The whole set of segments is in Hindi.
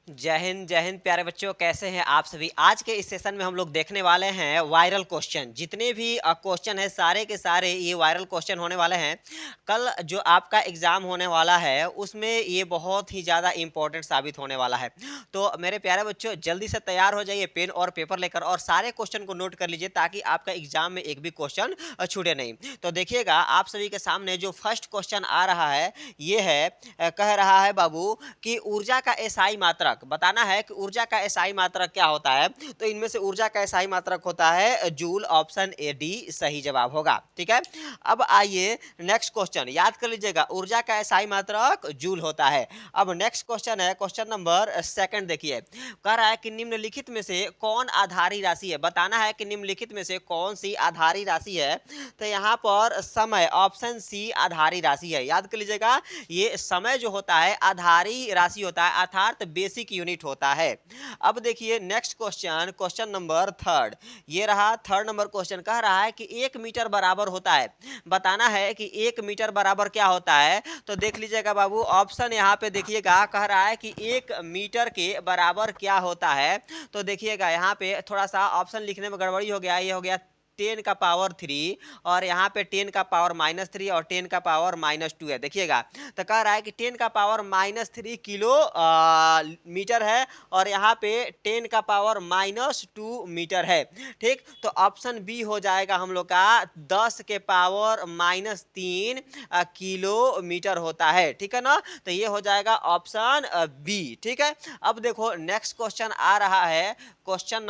जय हिंद प्यारे बच्चों, कैसे हैं आप सभी। आज के इस सेशन में हम लोग देखने वाले हैं वायरल क्वेश्चन। जितने भी क्वेश्चन हैं सारे के सारे ये वायरल क्वेश्चन होने वाले हैं। कल जो आपका एग्ज़ाम होने वाला है उसमें ये बहुत ही ज़्यादा इम्पोर्टेंट साबित होने वाला है। तो मेरे प्यारे बच्चों जल्दी से तैयार हो जाइए पेन और पेपर लेकर, और सारे क्वेश्चन को नोट कर लीजिए ताकि आपका एग्जाम में एक भी क्वेश्चन छूटे नहीं। तो देखिएगा आप सभी के सामने जो फर्स्ट क्वेश्चन आ रहा है ये है, कह रहा है बाबू कि ऊर्जा का एसआई मात्रक बताना है कि ऊर्जा का एसआई मात्रक क्या होता है। तो इनमें से ऊर्जा का एसआई मात्रक होता है जूल। ऑप्शन ए डी सही जवाब होगा। ठीक है, अब आइए नेक्स्ट क्वेश्चन याद कर लीजिएगा, ऊर्जा का एसआई मात्रक जूल होता है। अब नेक्स्ट क्वेश्चन है क्वेश्चन नंबर सेकंड। देखिए कह रहा है कि निम्नलिखित में से कौन आधारी राशि है। बताना है कि निम्नलिखित में से कौन सी आधारी राशि है। तो यहाँ पर समय, ऑप्शन सी आधारी राशि है। याद कर लीजिएगा ये समय जो होता है आधारी राशि होता है, अर्थात बेसिक यूनिट होता है। अब देखिए next question, question number third. ये रहा थर्ड नंबर क्वेश्चन। कह रहा है कि 1 मीटर बराबर होता है। बताना है कि 1 मीटर बराबर क्या होता है। तो देख लीजिएगा बाबू, ऑप्शन यहाँ पे देखिएगा, कह रहा है कि 1 मीटर के बराबर क्या होता है। तो देखिएगा यहाँ पे थोड़ा सा ऑप्शन लिखने में गड़बड़ी हो गया। ये हो गया 10 का पावर 3, और यहाँ पे 10 का पावर -3 और 10 का पावर -2 है। देखिएगा तो कह रहा है कि 10 का पावर -3 किलो मीटर है, और यहाँ पे 10 का पावर -2 मीटर है। ठीक, तो ऑप्शन बी हो जाएगा हम लोग का 10 के पावर -3 किलोमीटर होता है। ठीक है ना, तो ये हो जाएगा ऑप्शन बी। ठीक है, अब देखो नेक्स्ट क्वेश्चन आ रहा है क्वेश्चन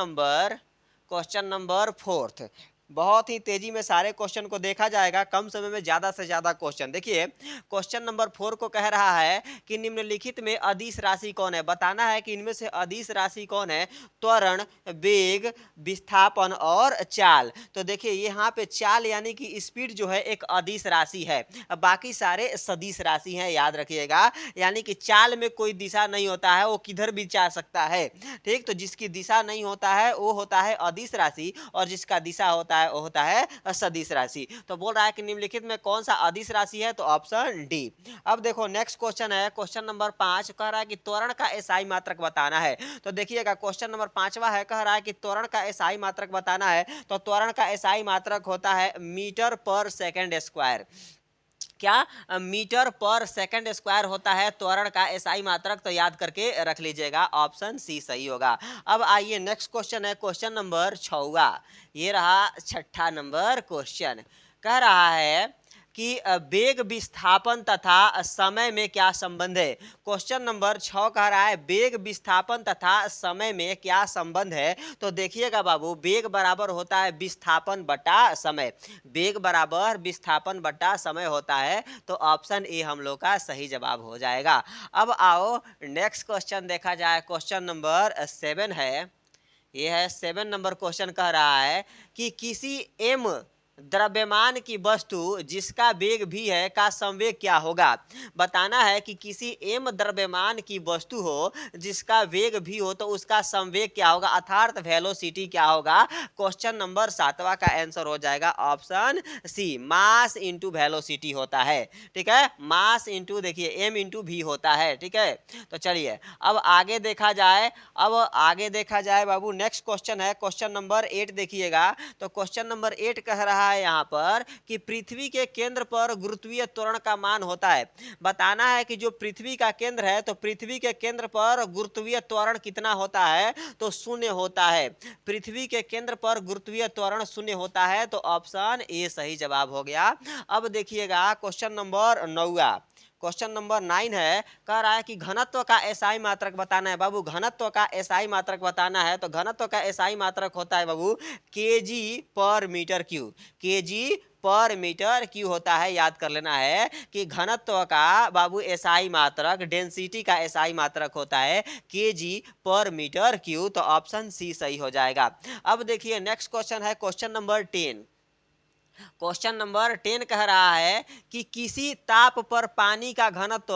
नंबर फोर्थ। बहुत ही तेजी में सारे क्वेश्चन को देखा जाएगा, कम समय में ज्यादा से ज्यादा क्वेश्चन। देखिए क्वेश्चन नंबर 4 को कह रहा है कि निम्नलिखित में अदिश राशि कौन है। बताना है कि इनमें से अदिश राशि कौन है। त्वरण, वेग, विस्थापन और चाल। तो देखिए यहाँ पे चाल यानी कि स्पीड जो है एक अदिश राशि है, बाकी सारे सदिश राशि हैं, याद रखिएगा। यानी कि चाल में कोई दिशा नहीं होता है, वो किधर भी जा सकता है। ठीक, तो जिसकी दिशा नहीं होता है वो होता है अदिश राशि, और जिसका दिशा होता है वो होता है सदिश राशि। तो बोल रहा है कि निम्नलिखित में कौन सा अदिश राशि है, तो ऑप्शन डी। अब देखो नेक्स्ट क्वेश्चन है क्वेश्चन नंबर 5। कह रहा है कि त्वरण का एसआई मात्रक बताना है। तो देखिएगा क्वेश्चन नंबर 5वां है, कह रहा है कि त्वरण का एसआई मात्रक बताना है। तो त्वरण का एसआई मात्रक होता है मीटर पर सेकंड स्क्वायर। क्या मीटर पर सेकंड स्क्वायर होता है त्वरण का एसआई मात्रक। तो याद करके रख लीजिएगा, ऑप्शन सी सही होगा। अब आइए नेक्स्ट क्वेश्चन है क्वेश्चन नंबर 6। ये रहा छठा नंबर क्वेश्चन। कह रहा है कि वेग, विस्थापन तथा समय में क्या संबंध है। क्वेश्चन नंबर 6 कह रहा है वेग, विस्थापन तथा समय में क्या संबंध है। तो देखिएगा बाबू, वेग बराबर होता है विस्थापन बटा समय। वेग बराबर विस्थापन बटा समय होता है, तो ऑप्शन ए हम लोग का सही जवाब हो जाएगा। अब आओ नेक्स्ट क्वेश्चन देखा जाए, क्वेश्चन नंबर 7 है। ये है 7 नंबर क्वेश्चन। कह रहा है कि किसी एम द्रव्यमान की वस्तु जिसका वेग भी है का संवेग क्या होगा। बताना है कि किसी एम द्रव्यमान की वस्तु हो जिसका वेग भी हो तो उसका संवेग क्या होगा, अर्थात वेलोसिटी क्या होगा। क्वेश्चन नंबर 7वां का आंसर हो जाएगा option C, mass into velocity होता है। ठीक है, मास इंटू देखिए एम इंटू भी होता है। ठीक है, तो चलिए अब आगे देखा जाए बाबू। नेक्स्ट क्वेश्चन है क्वेश्चन नंबर 8। देखिएगा तो क्वेश्चन नंबर 8 कह रहा है यहाँ पर कि पृथ्वी के केंद्र पर गुरुत्वीय त्वरण का मान होता है। बताना है कि जो पृथ्वी का केंद्र है तो पृथ्वी के केंद्र पर गुरुत्वीय त्वरण कितना होता है, तो 0 होता है। पृथ्वी के केंद्र पर गुरुत्वीय त्वरण 0 होता है, तो ऑप्शन ए सही जवाब हो गया। अब देखिएगा क्वेश्चन नंबर 9। क्वेश्चन नंबर 9 है, कह रहा है कि घनत्व का एसआई मात्रक बताना है। बाबू घनत्व का एसआई मात्रक बताना है। तो घनत्व का एसआई मात्रक होता है बाबू केजी पर मीटर क्यूब। केजी पर मीटर क्यू होता है। याद कर लेना है कि घनत्व का बाबू एसआई मात्रक, डेंसिटी का एसआई मात्रक होता है केजी पर मीटर क्यू। तो ऑप्शन सी सही हो जाएगा। अब देखिए नेक्स्ट क्वेश्चन है क्वेश्चन नंबर 10। क्वेश्चन नंबर 10 कह रहा है कि किसी ताप पर पानी का घनत्व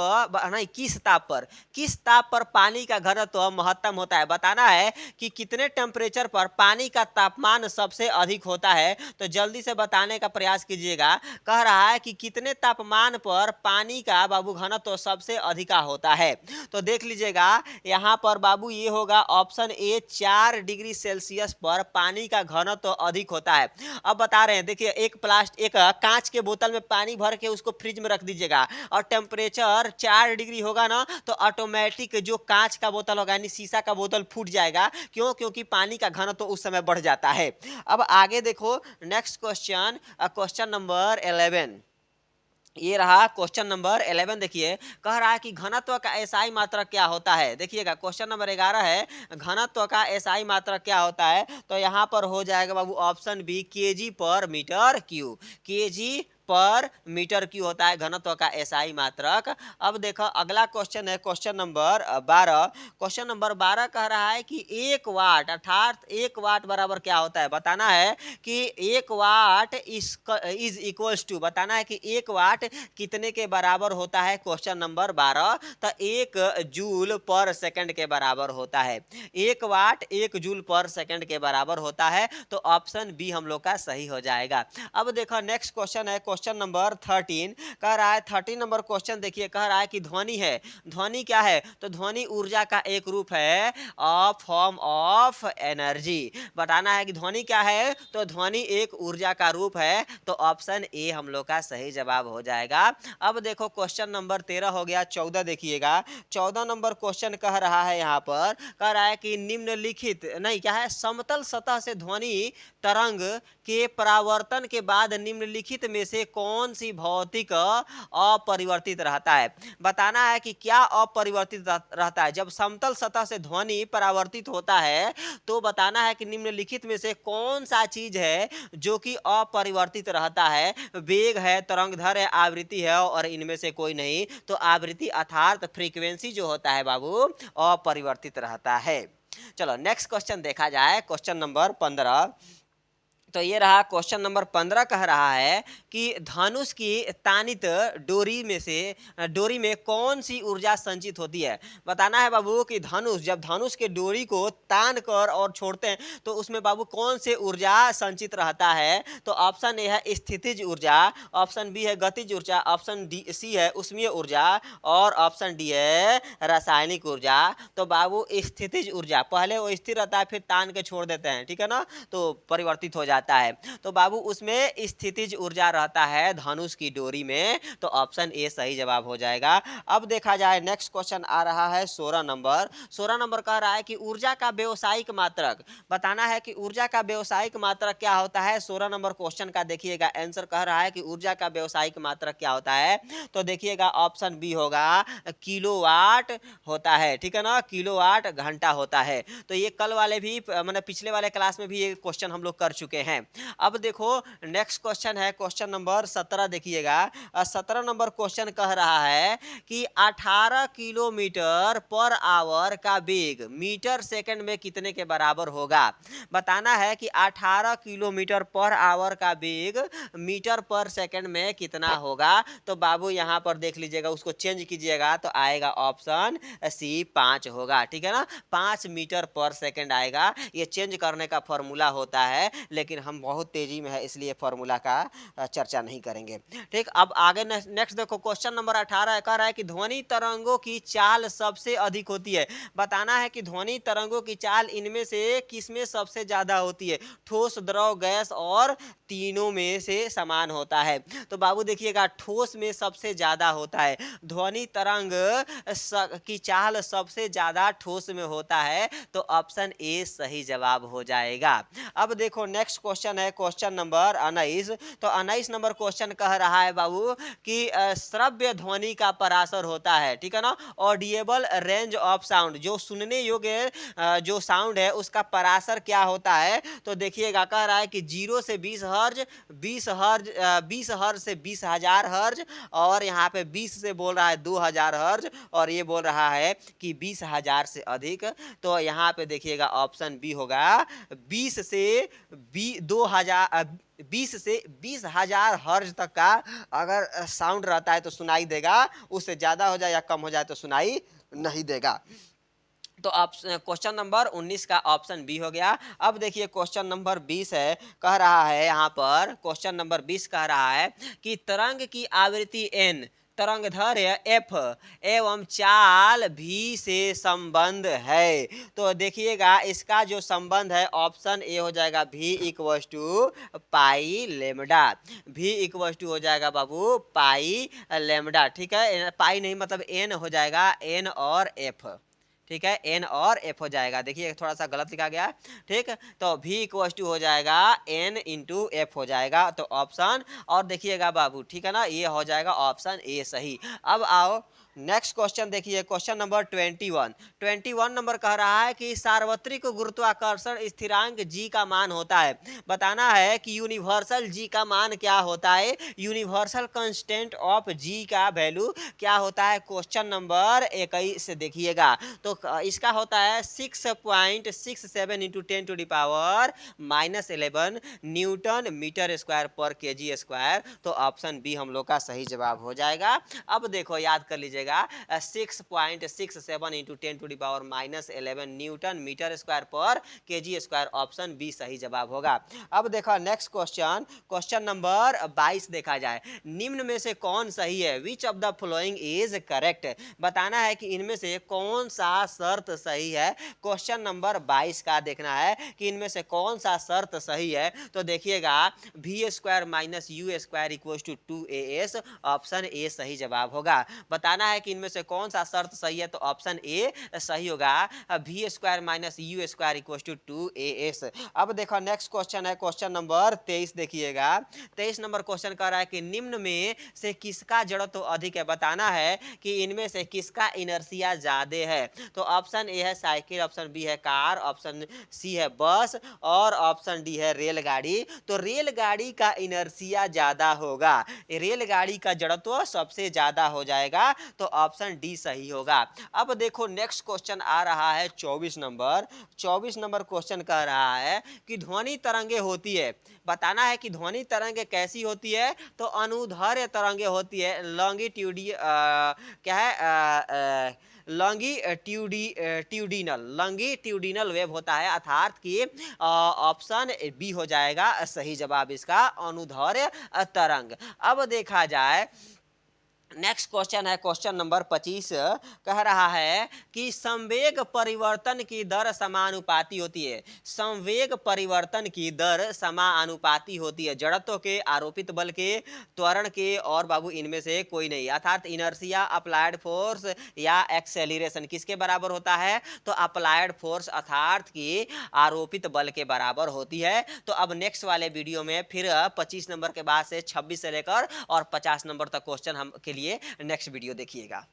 नहीं, किस ताप पर पानी का घनत्व महत्तम होता है। बताना है कि कितने टेम्परेचर पर पानी का तापमान सबसे अधिक होता है। तो जल्दी से बताने का प्रयास कीजिएगा। कह रहा है कि कितने तापमान पर पानी का बाबू घनत्व सबसे अधिक होता है। तो देख लीजिएगा यहाँ पर बाबू ये होगा ऑप्शन ए, 4 डिग्री सेल्सियस पर पानी का घनत्व अधिक होता है। अब बता रहे हैं, देखिए एक कांच के बोतल में पानी भर के उसको फ्रिज में रख दीजिएगा और टेम्परेचर 4 डिग्री होगा ना, तो ऑटोमेटिक जो कांच का बोतल होगा यानी शीशा का बोतल फूट जाएगा। क्यों? क्योंकि पानी का घनत्व उस समय बढ़ जाता है। अब आगे देखो नेक्स्ट क्वेश्चन, क्वेश्चन नंबर 11। ये रहा क्वेश्चन नंबर 11। देखिए कह रहा है कि घनत्व का एसआई मात्रक क्या होता है। देखिएगा क्वेश्चन नंबर 11 है, घनत्व का एसआई मात्रक क्या होता है। तो यहाँ पर हो जाएगा बाबू ऑप्शन बी, केजी पर मीटर क्यू। केजी पर मीटर क्यू होता है घनत्व का एसआई मात्रक। अब देखो अगला क्वेश्चन है क्वेश्चन नंबर 12। क्वेश्चन नंबर 12 कह रहा है कि 1 वाट अर्थात 1 वाट बराबर क्या होता है। बताना है कि 1 वाट इज इक्वल्स टू, बताना है कि 1 वाट कितने के बराबर होता है। क्वेश्चन नंबर 12, तो 1 जूल पर सेकंड के बराबर होता है। 1 वाट 1 जूल पर सेकंड के बराबर होता है। तो ऑप्शन बी हम लोग का सही हो जाएगा। अब देखो नेक्स्ट क्वेश्चन है क्वेश्चन नंबर 13। कह रहा है 13 नंबर क्वेश्चन, देखिए कह रहा है कि ध्वनि है। ध्वनि क्या है? तो ध्वनि ऊर्जा का एक रूप है, फॉर्म ऑफ एनर्जी। बताना है कि ध्वनि क्या है। तो ध्वनि एक ऊर्जा का रूप है। तो ऑप्शन ए हम लोग का सही जवाब हो जाएगा। अब देखो क्वेश्चन नंबर 13 हो गया। 14 देखिएगा, 14 नंबर क्वेश्चन कह रहा है, यहाँ पर कह रहा है कि निम्नलिखित नहीं क्या है, समतल सतह से ध्वनि तरंग के परावर्तन के बाद निम्नलिखित में से कौन सी भौतिक अपरिवर्तित रहता है। बताना है कि क्या अपरिवर्तित रहता है। जब समतल सतह से ध्वनि परावर्तित होता है तो बताना है कि निम्नलिखित में से कौन सा चीज है जो कि अपरिवर्तित रहता है। वेग है, तरंगधर है, आवृत्ति है, और इनमें से कोई नहीं। तो आवृत्ति अर्थात फ्रीक्वेंसी जो होता है बाबू अपरिवर्तित रहता है। चलो नेक्स्ट क्वेश्चन देखा जाए, क्वेश्चन नंबर 15। तो ये रहा क्वेश्चन नंबर 15 कह रहा है कि धनुष की तानित डोरी में कौन सी ऊर्जा संचित होती है। बताना है बाबू कि जब धनुष के डोरी को तान कर और छोड़ते हैं तो उसमें बाबू कौन से ऊर्जा संचित रहता है। तो ऑप्शन ए है स्थितिज ऊर्जा, ऑप्शन बी है गतिज ऊर्जा, ऑप्शन सी है उष्मीय ऊर्जा, और ऑप्शन डी है रासायनिक ऊर्जा। तो बाबू स्थितिज ऊर्जा, पहले वो स्थिर रहता है फिर तान के छोड़ देते हैं, ठीक है ना, तो परिवर्तित हो जाता है। तो बाबू उसमें स्थितिज ऊर्जा रहता है धनुष की डोरी में। तो ऑप्शन ए सही जवाब हो जाएगा। अब देखा जाए नेक्स्ट क्वेश्चन आ रहा है 16 नंबर। 16 नंबर कह रहा है कि ऊर्जा का व्यावसायिक मात्रक। बताना है कि ऊर्जा का व्यावसायिक मात्रक क्या होता है। 16 नंबर क्वेश्चन का देखिएगा आंसर कह रहा है कि ऊर्जा का व्यावसायिक मात्रक क्या होता है। तो देखिएगा ऑप्शन बी होगा किलोवाट होता है, ठीक है ना, किलोवाट घंटा होता है। तो ये कल वाले भी मतलब पिछले वाले क्लास में भी ये क्वेश्चन हम लोग कर चुके हैं। अब देखो नेक्स्ट क्वेश्चन है क्वेश्चन नंबर 17। देखिएगा 17 नंबर क्वेश्चन कह रहा है कि 18 किलोमीटर पर आवर का वेग मीटर सेकंड में कितने के बराबर होगा। बताना है कि 18 किलोमीटर पर आवर का वेग मीटर पर सेकंड में कितना होगा। तो बाबू यहाँ पर देख लीजिएगा, उसको चेंज कीजिएगा तो आएगा ऑप्शन सी 5 होगा, ठीक है ना, 5 मीटर पर सेकंड आएगा। ये चेंज करने का फॉर्मूला होता है, लेकिन हम बहुत तेजी में है इसलिए फॉर्मूला का चर्चा नहीं करेंगे। ठीक, अब आगे नेक्स्ट देखो क्वेश्चन नंबर 18 कह रहा है कि ध्वनि तरंगों की चाल सबसे अधिक होती है। बताना है कि ध्वनि तरंगों की चाल इनमें से किसमें सबसे ज्यादा होती है। ठोस, द्रव, गैस और तीनों में से समान होता है। तो बाबू देखिएगा ठोस में सबसे ज्यादा होता है। ध्वनि तरंग की चाल सबसे ज्यादा ठोस में होता है। तो ऑप्शन ए सही जवाब हो जाएगा। अब देखो नेक्स्ट क्वेश्चन है क्वेश्चन नंबर 19। तो 19 नंबर क्वेश्चन कह रहा है बाबू कि श्रव्य ध्वनि का पराशर होता है, ठीक है ना, ऑडिएबल रेंज ऑफ साउंड, जो सुनने योग्य जो साउंड है उसका पराशर क्या होता है। तो देखिएगा कह रहा है कि 0 से 20 हर्ज, 20 हर्ज से 20,000 हर्ज, और यहाँ पे 20 से बोल रहा है 2,000 हर्ज, और ये बोल रहा है कि 20,000 से अधिक। तो यहाँ पे देखिएगा ऑप्शन बी होगा 20 से 2000 20 से 20,000 हर्ज तक का अगर साउंड रहता है तो सुनाई देगा, उससे ज़्यादा हो जाए या कम हो जाए तो सुनाई नहीं देगा। तो क्वेश्चन नंबर 19 का ऑप्शन बी हो गया। अब देखिए क्वेश्चन नंबर 20 है, कह रहा है यहाँ पर क्वेश्चन नंबर 20 कह रहा है कि तरंग की आवृत्ति n, तरंगदैर्घ्य f एवं चाल v से संबंध है। तो देखिएगा इसका जो संबंध है ऑप्शन ए हो जाएगा v equals to pi lambda, v equals to हो जाएगा बाबू पाई लेमडा, ठीक है, पाई नहीं मतलब n हो जाएगा, n और f, ठीक है, एन और एफ हो जाएगा। देखिए थोड़ा सा गलत लिखा गया, ठीक, तो v इक्वस टू हो जाएगा n इंटू एफ हो जाएगा, तो ऑप्शन, और देखिएगा बाबू, ठीक है ना, ये हो जाएगा ऑप्शन ए सही। अब आओ नेक्स्ट क्वेश्चन देखिए, क्वेश्चन नंबर 21 नंबर कह रहा है कि सार्वत्रिक गुरुत्वाकर्षण स्थिरांक g का मान होता है। बताना है कि यूनिवर्सल g का मान क्या होता है, यूनिवर्सल कांस्टेंट ऑफ g का वैल्यू क्या होता है। क्वेश्चन नंबर 21 देखिएगा, तो इसका होता है 6.67 इंटू 10⁻⁻11 न्यूटन मीटर स्क्वायर पर केजी स्क्वायर, तो ऑप्शन बी हम लोग का सही जवाब हो जाएगा। अब देखो याद कर लीजिएगा 6.67 इंटू 10⁻⁻11 न्यूटन मीटर स्क्वायर पर केजी स्क्वायर, ऑप्शन बी सही जवाब होगा। अब देखो नेक्स्ट क्वेश्चन, क्वेश्चन नंबर 22 देखा जाए, निम्न में से कौन सही है, which of the following is correct. बताना है कि इनमें से कौन सा शर्त सही है। क्वेश्चन नंबर 22 का देखना है कि इनमें से कौन सा शर्त सही है। तो देखिएगा V square minus U square equal to 2as, option A सही जवाब होगा। बताना है कि इनमें से कौन सा शर्त सही है, तो ऑप्शन ए सही होगा, V square minus U square equal to 2as। अब देखो नेक्स्ट क्वेश्चन है क्वेश्चन नंबर 23 देखिएगा, 23 नंबर क्वेश्चन कह रहा है कि निम्न में से किसका जड़त्व अधिक है। बताना है कि इनमें से किसका इनर्शिया ज्यादा है। तो ऑप्शन ए है साइकिल, ऑप्शन बी है कार, ऑप्शन सी है बस, और ऑप्शन डी है रेलगाड़ी। तो रेलगाड़ी का इनर्शिया ज्यादा होगा, रेलगाड़ी का जड़त्व सबसे ज्यादा हो जाएगा, तो ऑप्शन डी सही होगा। अब देखो नेक्स्ट क्वेश्चन आ रहा है 24 नंबर क्वेश्चन कह रहा है कि ध्वनि तरंगे होती है। बताना है कि ध्वनि तरंगे कैसी होती है, तो अनुदैर्घ्य तरंगे होती है, लॉन्गिट्यूडी क्या है लॉन्गिट्यूडिनल वेव होता है, अर्थात कि ऑप्शन बी हो जाएगा सही जवाब इसका, अनुदैर्घ्य तरंग। अब देखा जाए नेक्स्ट क्वेश्चन है क्वेश्चन नंबर 25, कह रहा है कि संवेग परिवर्तन की दर समानुपाती होती है। संवेग परिवर्तन की दर समानुपाती होती है जड़त्व के, आरोपित बल के, त्वरण के, और बाबू इनमें से कोई नहीं, अर्थात इनर्शिया, अप्लाइड फोर्स या एक्सेलरेशन किसके बराबर होता है, तो अप्लाइड फोर्स अर्थात कि आरोपित बल के बराबर होती है। तो अब नेक्स्ट वाले वीडियो में फिर 25 नंबर के बाद से 26 से लेकर और 50 नंबर तक क्वेश्चन हम के लिए नेक्स्ट वीडियो देखिएगा।